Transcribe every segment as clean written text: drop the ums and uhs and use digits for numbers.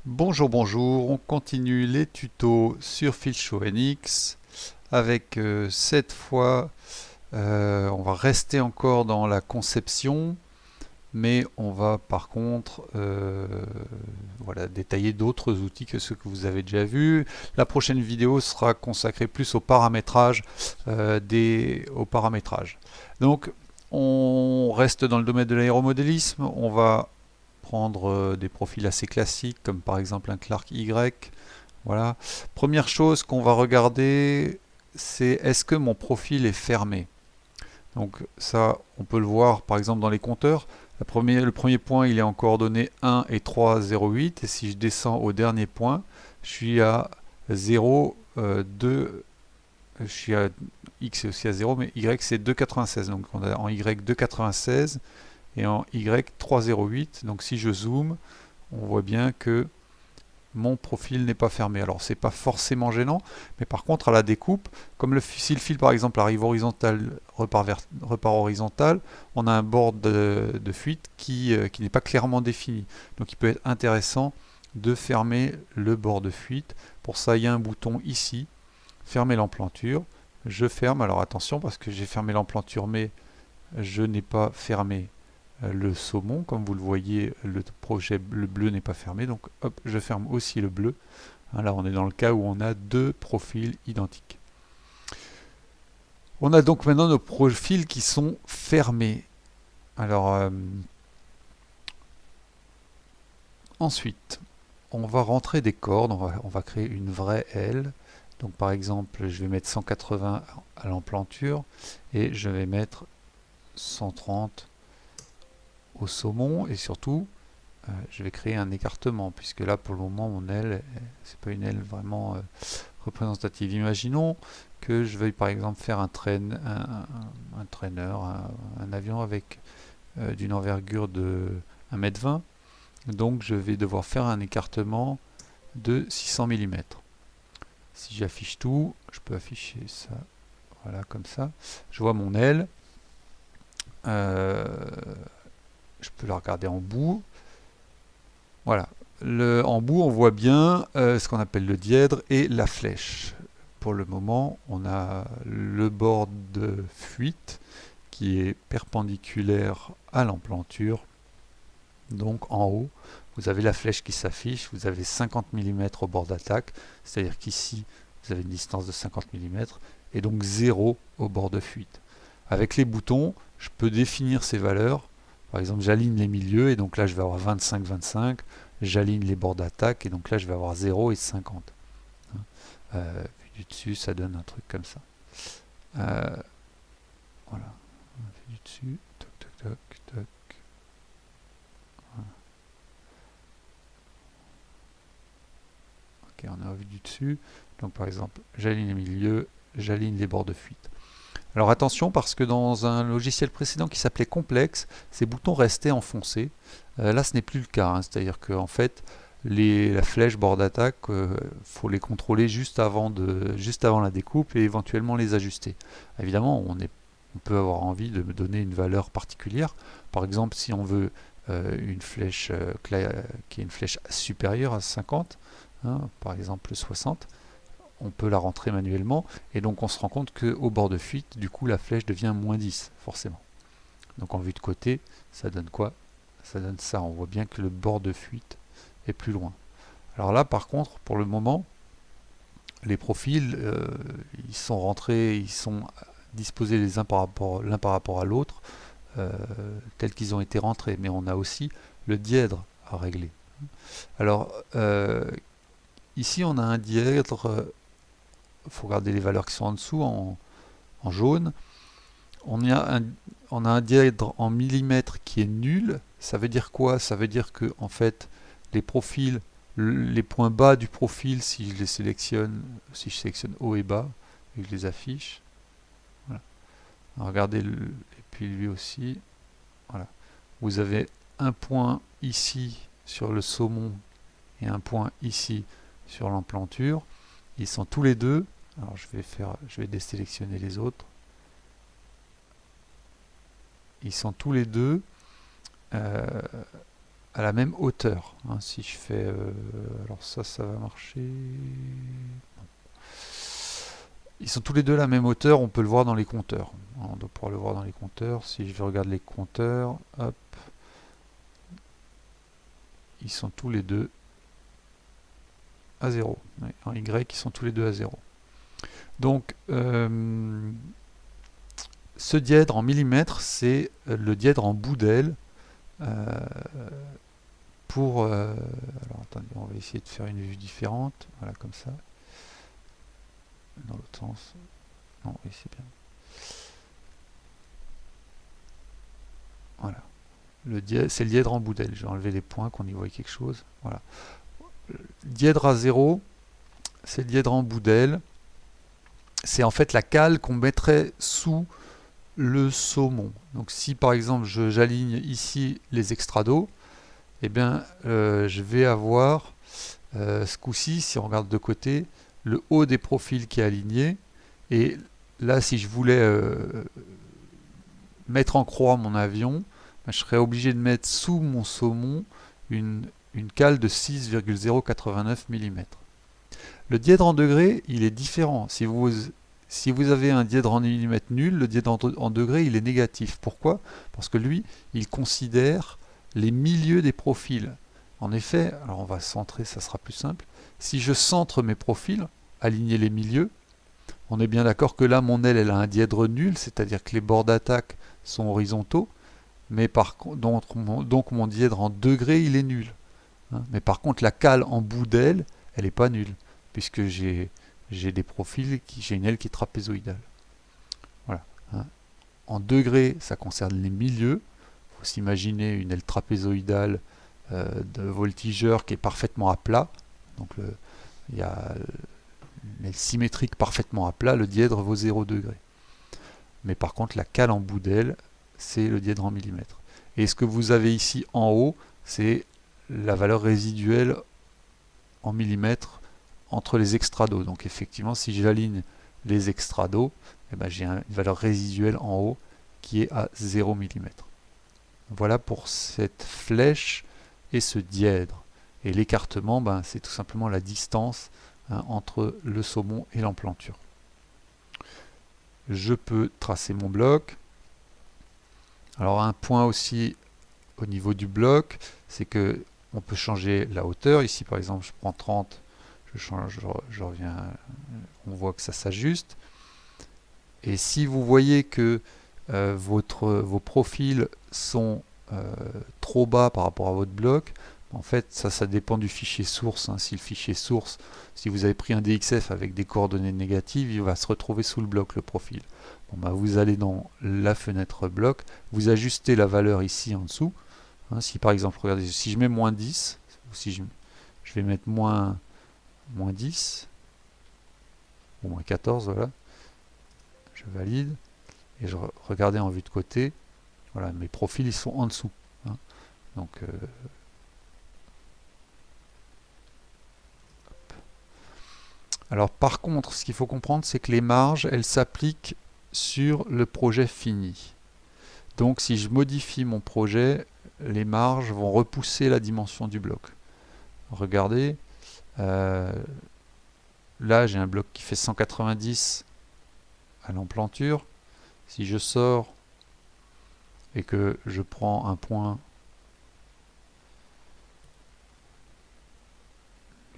Bonjour, bonjour, on continue les tutos sur FishONX avec cette fois, on va rester encore dans la conception, mais on va par contre voilà, détailler d'autres outils que ceux que vous avez déjà vus. La prochaine vidéo sera consacrée plus au paramétrage. Au paramétrage. Donc on reste dans le domaine de l'aéromodélisme, on va prendre des profils assez classiques comme par exemple un Clark Y. Voilà. Première chose qu'on va regarder, c'est est-ce que mon profil est fermé. Donc ça, on peut le voir par exemple dans les compteurs. Le premier point, il est en coordonnées 1 et 3, 0, 8. Et si je descends au dernier point, je suis à 0, 2, je suis à X est aussi à 0, mais Y c'est 2,96. Donc on a en Y 2,96 et en Y 3,08. Donc si je zoome, on voit bien que mon profil n'est pas fermé. Alors c'est pas forcément gênant, mais par contre à la découpe, comme si le fil par exemple arrive horizontal, repart horizontal, on a un bord de fuite qui n'est pas clairement défini. Donc il peut être intéressant de fermer le bord de fuite. Pour ça, il y a un bouton ici, fermer l'emplanture. Je ferme, alors attention parce que j'ai fermé l'emplanture, mais je n'ai pas fermé le saumon. Comme vous le voyez, le bleu n'est pas fermé, donc hop, je ferme aussi le bleu. Là, on est dans le cas où on a deux profils identiques. On a donc maintenant nos profils qui sont fermés. Alors, ensuite, on va rentrer des cordes, on va créer une vraie aile. Donc par exemple, je vais mettre 180 à l'emplanture et je vais mettre 130 au saumon, et surtout je vais créer un écartement, puisque là pour le moment mon aile, c'est pas une aile vraiment représentative. Imaginons que je veuille par exemple faire un trainer, un avion avec d'une envergure de 1,20 m, donc je vais devoir faire un écartement de 600 mm. Si j'affiche tout, je peux afficher ça, voilà, comme ça. Je vois mon aile, je peux la regarder en bout. Voilà. En bout, on voit bien ce qu'on appelle le dièdre et la flèche. Pour le moment, on a le bord de fuite qui est perpendiculaire à l'emplanture. Donc en haut, vous avez la flèche qui s'affiche, vous avez 50 mm au bord d'attaque, c'est-à-dire qu'ici, vous avez une distance de 50 mm, et donc 0 au bord de fuite. Avec les boutons, je peux définir ces valeurs. Par exemple, j'aligne les milieux, et donc là, je vais avoir 25-25. J'aligne les bords d'attaque, et donc là, je vais avoir 0 et 50. Vu du dessus, ça donne un truc comme ça. Voilà. Vu du dessus, toc, toc, toc, toc. Voilà. Ok, on a vu du dessus. Donc par exemple, j'aligne les milieux, j'aligne les bords de fuite. Alors attention, parce que dans un logiciel précédent qui s'appelait Complex, ces boutons restaient enfoncés. Là, ce n'est plus le cas, hein. C'est-à-dire qu'en fait, la flèche bord d'attaque, faut les contrôler juste avant la découpe et éventuellement les ajuster. Évidemment, on peut avoir envie de me donner une valeur particulière. Par exemple, si on veut une flèche qui est une flèche supérieure à 50, hein, par exemple 60, on peut la rentrer manuellement, et donc on se rend compte qu'au bord de fuite, du coup la flèche devient moins 10, forcément. Donc en vue de côté, ça donne quoi? Ça donne ça, on voit bien que le bord de fuite est plus loin. Alors là par contre, pour le moment, les profils, ils sont rentrés, ils sont disposés l'un par rapport à l'autre, tels qu'ils ont été rentrés, mais on a aussi le dièdre à régler. Alors ici on a un dièdre, il faut regarder les valeurs qui sont en dessous, en jaune. On a un dièdre en millimètres qui est nul. Ça veut dire quoi? Ça veut dire que en fait, les profils, les points bas du profil, si je sélectionne haut et bas, et que je les affiche, voilà. Regardez, et puis lui aussi, voilà. Vous avez un point ici sur le saumon et un point ici sur l'emplanture. Ils sont tous les deux. Alors je vais désélectionner les autres. Ils sont tous les deux à la même hauteur. Hein. Si je fais... alors ça va marcher... Ils sont tous les deux à la même hauteur, on peut le voir dans les compteurs. On doit pouvoir le voir dans les compteurs. Si je regarde les compteurs, hop, ils sont tous les deux à 0. En Y, ils sont tous les deux à 0. Donc, ce dièdre en millimètres, c'est le dièdre en bout d'aile. Alors, attendez, on va essayer de faire une vue différente. Voilà, comme ça. Dans l'autre sens. Non, oui, c'est bien. Voilà. C'est le dièdre en bout d'aile. Je vais enlever les points, qu'on y voit quelque chose. Voilà. Dièdre à 0, c'est le dièdre en bout d'aile. C'est en fait la cale qu'on mettrait sous le saumon. Donc si par exemple j'aligne ici les extrados, eh bien je vais avoir ce coup-ci, si on regarde de côté, le haut des profils qui est aligné. Et là, si je voulais mettre en croix mon avion, ben, je serais obligé de mettre sous mon saumon une cale de 6,089 mm. Le dièdre en degrés, il est différent. Si vous avez un dièdre en millimètres nul, le dièdre en degrés, il est négatif. Pourquoi? Parce que lui, il considère les milieux des profils. En effet, alors on va centrer, ça sera plus simple. Si je centre mes profils, aligner les milieux, on est bien d'accord que là, mon aile, elle a un dièdre nul, c'est-à-dire que les bords d'attaque sont horizontaux, mais donc mon dièdre en degrés, il est nul. Hein. Mais par contre, la cale en bout d'aile, elle n'est pas nulle, puisque j'ai des profils, j'ai une aile qui est trapézoïdale. Voilà. Hein. En degrés, ça concerne les milieux. Il faut s'imaginer une aile trapézoïdale de voltigeur qui est parfaitement à plat. Donc il y a une aile symétrique parfaitement à plat, le dièdre vaut 0 degré. Mais par contre, la cale en bout d'aile, c'est le dièdre en millimètres. Et ce que vous avez ici en haut, c'est la valeur résiduelle en millimètres entre les extrados. Donc effectivement, si j'aligne les extrados, eh ben, j'ai une valeur résiduelle en haut qui est à 0 mm. Voilà pour cette flèche et ce dièdre. Et l'écartement, ben, c'est tout simplement la distance entre le saumon et l'emplanture. Je peux tracer mon bloc. Alors un point aussi au niveau du bloc, c'est que on peut changer la hauteur. Ici par exemple, je prends 30, je change, je reviens, on voit que ça s'ajuste. Et si vous voyez que vos profils sont trop bas par rapport à votre bloc, en fait ça dépend du fichier source. Hein. Si le fichier source, si vous avez pris un DXF avec des coordonnées négatives, il va se retrouver sous le bloc, le profil. Bon, bah, vous allez dans la fenêtre bloc, vous ajustez la valeur ici en dessous. Hein, si par exemple, regardez, si je mets moins 10, ou si je vais mettre moins 10, ou moins 14, voilà, je valide, et je regardez en vue de côté, voilà, mes profils ils sont en dessous. Hein. Donc, alors par contre, ce qu'il faut comprendre, c'est que les marges, elles s'appliquent sur le projet fini. Donc si je modifie mon projet, les marges vont repousser la dimension du bloc. Regardez, là j'ai un bloc qui fait 190 à l'emplanture. Si je sors et que je prends un point,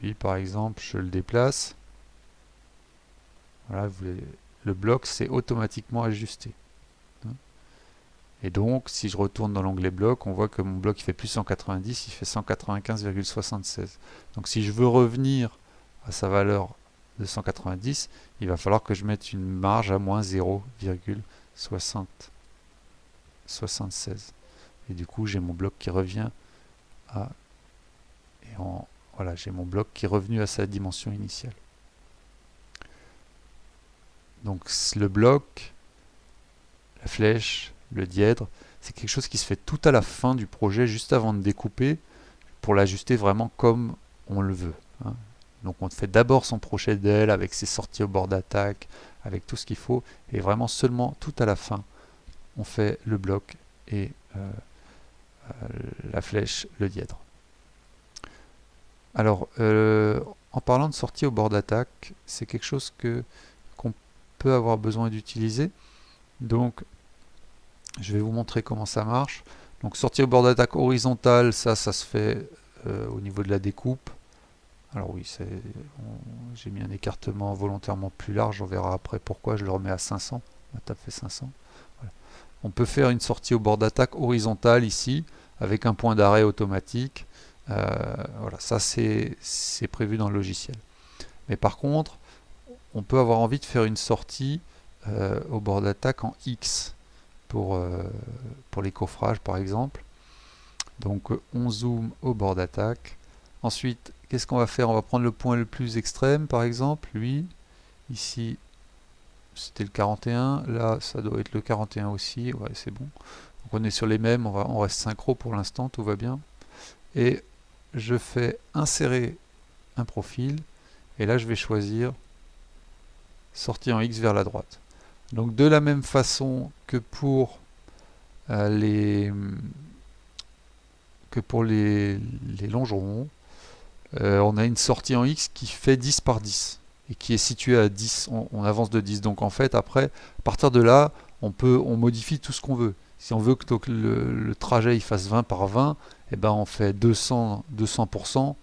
lui par exemple, je le déplace, voilà, le bloc s'est automatiquement ajusté. Et donc, si je retourne dans l'onglet bloc, on voit que mon bloc il fait plus 190, il fait 195,76. Donc si je veux revenir à sa valeur de 190, il va falloir que je mette une marge à moins 0,76. Et du coup, j'ai mon bloc qui revient à... voilà, j'ai mon bloc qui est revenu à sa dimension initiale. Donc le bloc, la flèche, le dièdre, c'est quelque chose qui se fait tout à la fin du projet, juste avant de découper, pour l'ajuster vraiment comme on le veut. Hein. Donc on fait d'abord son projet d'aile avec ses sorties au bord d'attaque, avec tout ce qu'il faut, et vraiment seulement tout à la fin, on fait le bloc et la flèche, le dièdre. Alors, en parlant de sortie au bord d'attaque, c'est quelque chose qu'on peut avoir besoin d'utiliser. Donc, je vais vous montrer comment ça marche. Donc, sortie au bord d'attaque horizontale, ça se fait au niveau de la découpe. Alors oui, j'ai mis un écartement volontairement plus large, on verra après pourquoi, je le remets à 500. Ma table fait 500. Voilà. On peut faire une sortie au bord d'attaque horizontale ici, avec un point d'arrêt automatique. Voilà, ça c'est prévu dans le logiciel. Mais par contre, on peut avoir envie de faire une sortie au bord d'attaque en X pour les coffrages par exemple. Donc on zoome au bord d'attaque. Ensuite, qu'est-ce qu'on va faire? On va prendre le point le plus extrême par exemple, lui. Ici, c'était le 41. Là, ça doit être le 41 aussi. Ouais, c'est bon. Donc on est sur les mêmes, on reste synchro pour l'instant, tout va bien. Et je fais insérer un profil. Et là, je vais choisir sortie en X vers la droite. Donc de la même façon que pour les longerons, on a une sortie en X qui fait 10 par 10 et qui est située à 10, on avance de 10. Donc en fait, après, à partir de là, on modifie tout ce qu'on veut. Si on veut que donc, le trajet il fasse 20 par 20, et ben on fait 200%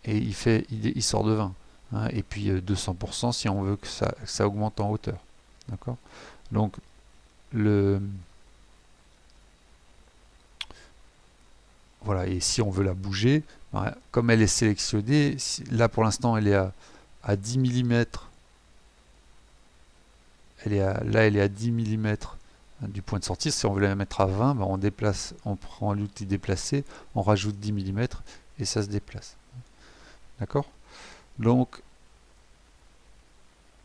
et il sort de 20. Hein, et puis 200% si on veut que ça augmente en hauteur. D'accord? Donc voilà, et si on veut la bouger, ben, comme elle est sélectionnée, là pour l'instant elle est à 10 mm, là elle est à 10 mm du point de sortie. Si on veut la mettre à 20, ben on prend l'outil déplacer, on rajoute 10 mm et ça se déplace. D'accord? Donc,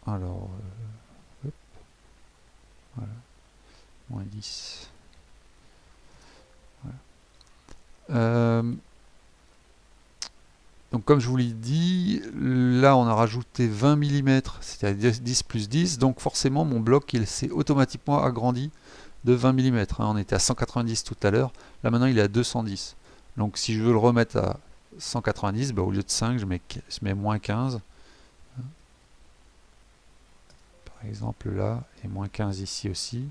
alors, hop, voilà, moins 10. Voilà. Donc comme je vous l'ai dit, là on a rajouté 20 mm, c'est-à-dire 10 plus 10, donc forcément mon bloc il s'est automatiquement agrandi de 20 mm. On était à 190 tout à l'heure, là maintenant il est à 210. Donc si je veux le remettre à 190, bah, au lieu de 5, je mets moins 15. Par exemple là, et moins 15 ici aussi.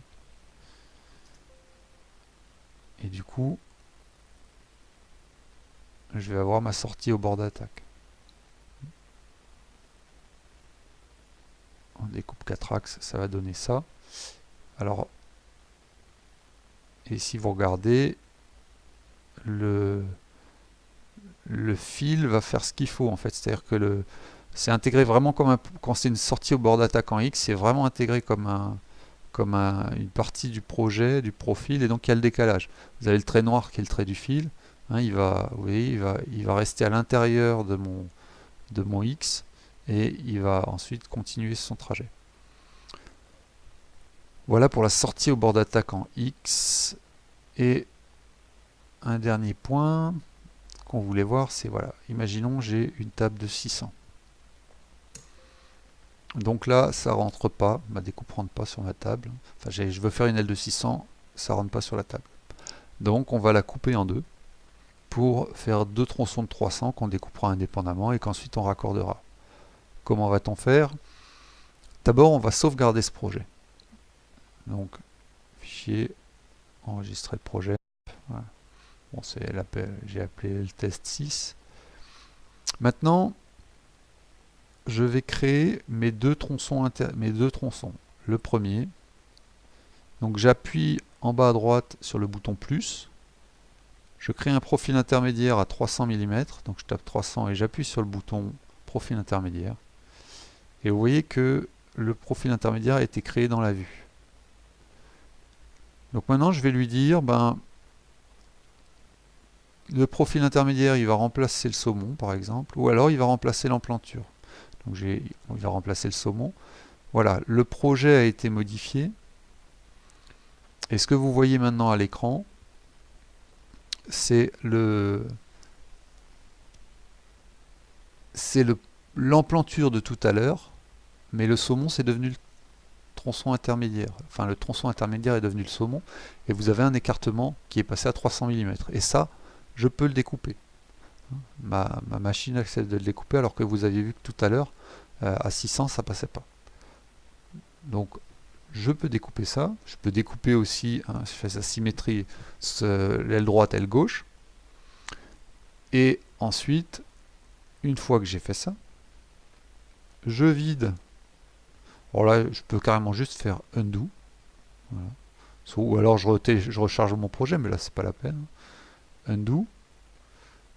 Et du coup, je vais avoir ma sortie au bord d'attaque. On découpe 4 axes, ça va donner ça. Alors, et si vous regardez, le fil va faire ce qu'il faut en fait. C'est-à-dire que c'est intégré vraiment comme quand c'est une sortie au bord d'attaque en X, c'est vraiment intégré comme une partie du projet, du profil, et donc il y a le décalage. Vous avez le trait noir qui est le trait du fil. Hein, vous voyez, il va rester à l'intérieur de mon X et il va ensuite continuer son trajet. Voilà pour la sortie au bord d'attaque en X. Et un dernier point qu'on voulait voir, c'est voilà, imaginons j'ai une table de 600. Donc là, ça rentre pas, ma découpe rentre pas sur ma table. Enfin, je veux faire une aile de 600, ça rentre pas sur la table. Donc on va la couper en deux pour faire deux tronçons de 300 qu'on découpera indépendamment et qu'ensuite on raccordera. Comment va-t-on faire? D'abord, on va sauvegarder ce projet. Donc, fichier, enregistrer le projet. Voilà. Bon, j'ai appelé le test 6. Maintenant, je vais créer mes deux tronçons. Le premier, donc j'appuie en bas à droite sur le bouton plus. Je crée un profil intermédiaire à 300 mm. Donc je tape 300 et j'appuie sur le bouton profil intermédiaire. Et vous voyez que le profil intermédiaire a été créé dans la vue. Donc maintenant, je vais lui dire, le profil intermédiaire, il va remplacer le saumon, par exemple, ou alors il va remplacer l'emplanture. Donc il va remplacer le saumon. Voilà, le projet a été modifié. Et ce que vous voyez maintenant à l'écran, c'est l'emplanture de tout à l'heure, mais le saumon, c'est devenu le tronçon intermédiaire. Enfin, le tronçon intermédiaire est devenu le saumon, et vous avez un écartement qui est passé à 300 mm. Et ça, je peux le découper. Ma machine accepte de le découper, alors que vous aviez vu que tout à l'heure, à 600, ça passait pas. Donc, je peux découper ça. Je peux découper aussi, hein, je fais sa symétrie, l'aile droite, aile gauche. Et ensuite, une fois que j'ai fait ça, je vide. Alors là, je peux carrément juste faire undo. Voilà. Ou alors je recharge mon projet, mais là, c'est pas la peine. Undo.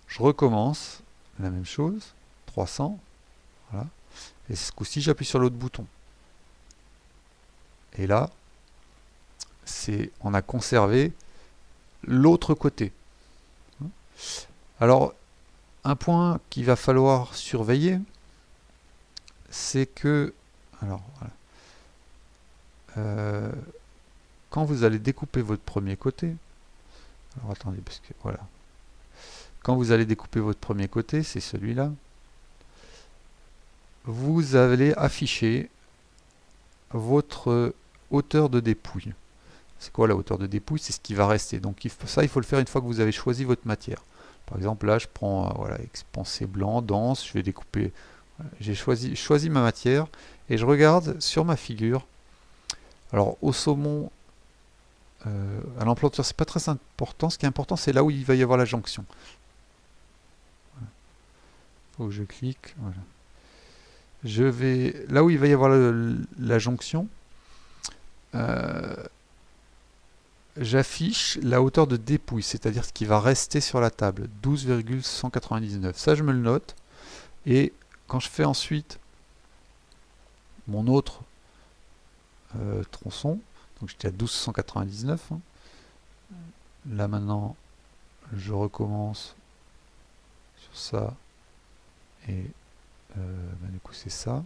Je recommence la même chose. 300. Voilà. Et ce coup-ci, j'appuie sur l'autre bouton. Et là, on a conservé l'autre côté. Alors, un point qu'il va falloir surveiller, c'est que, alors voilà, quand vous allez découper votre premier côté, alors attendez, parce que voilà, quand vous allez découper votre premier côté, c'est celui-là, vous allez afficher votre hauteur de dépouille. C'est quoi la hauteur de dépouille? C'est ce qui va rester. Donc ça, il faut le faire une fois que vous avez choisi votre matière. Par exemple, là, je prends voilà, expansé blanc, dense, je vais découper. Voilà, j'ai choisi ma matière et je regarde sur ma figure. Alors, au saumon, à l'emplanture, c'est pas très important. Ce qui est important, c'est là où il va y avoir la jonction. Voilà. Faut que je clique. Voilà. Je vais là où il va y avoir la jonction. J'affiche la hauteur de dépouille, c'est-à-dire ce qui va rester sur la table, 12,199. Ça, je me le note. Et quand je fais ensuite mon autre tronçon, donc j'étais à 1299. Hein. Là maintenant, je recommence sur ça. Et du coup, c'est ça.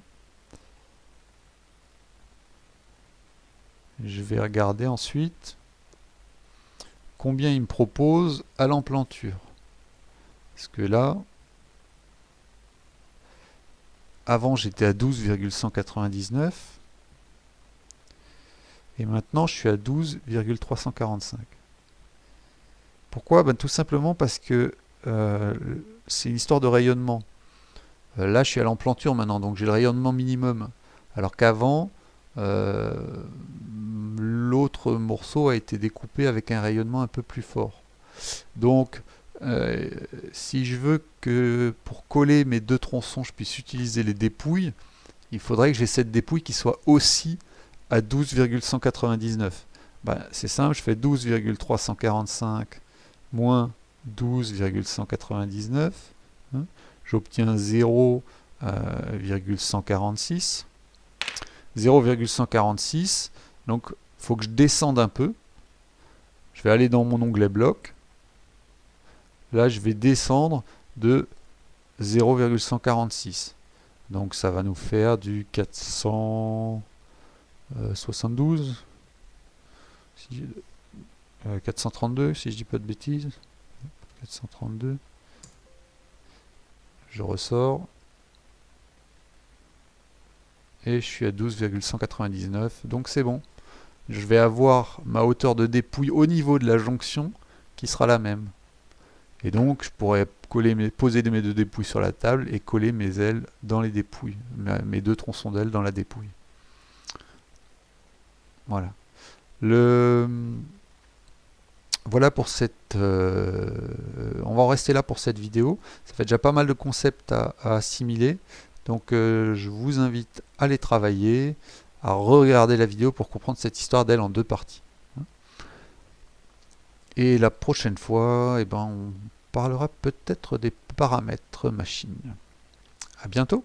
Je vais regarder ensuite combien il me propose à l'emplanture. Parce que là, avant j'étais à 12,199 et maintenant je suis à 12,345. Pourquoi? Ben, tout simplement parce que c'est une histoire de rayonnement. Là je suis à l'emplanture maintenant, donc j'ai le rayonnement minimum. Alors qu'avant, l'autre morceau a été découpé avec un rayonnement un peu plus fort. Donc, si je veux que pour coller mes deux tronçons, je puisse utiliser les dépouilles, il faudrait que j'ai cette dépouille qui soit aussi à 12,199. Ben, c'est simple, je fais 12,345 moins 12,199. Hein, j'obtiens 0,146. 0,146. Donc, il faut que je descende un peu. Je vais aller dans mon onglet bloc. Là, je vais descendre de 0,146. Donc, ça va nous faire du 472. 432, si je dis pas de bêtises. 432. Je ressors. Et je suis à 12,199. Donc, c'est bon. Je vais avoir ma hauteur de dépouille au niveau de la jonction qui sera la même. Et donc, je pourrais poser mes deux dépouilles sur la table et coller mes ailes dans les dépouilles, mes deux tronçons d'ailes dans la dépouille. Voilà. Voilà pour cette... on va en rester là pour cette vidéo. Ça fait déjà pas mal de concepts à assimiler. Donc, je vous invite à les travailler, à regarder la vidéo pour comprendre cette histoire d'aile en deux parties. Et la prochaine fois, eh ben, on parlera peut-être des paramètres machine. À bientôt!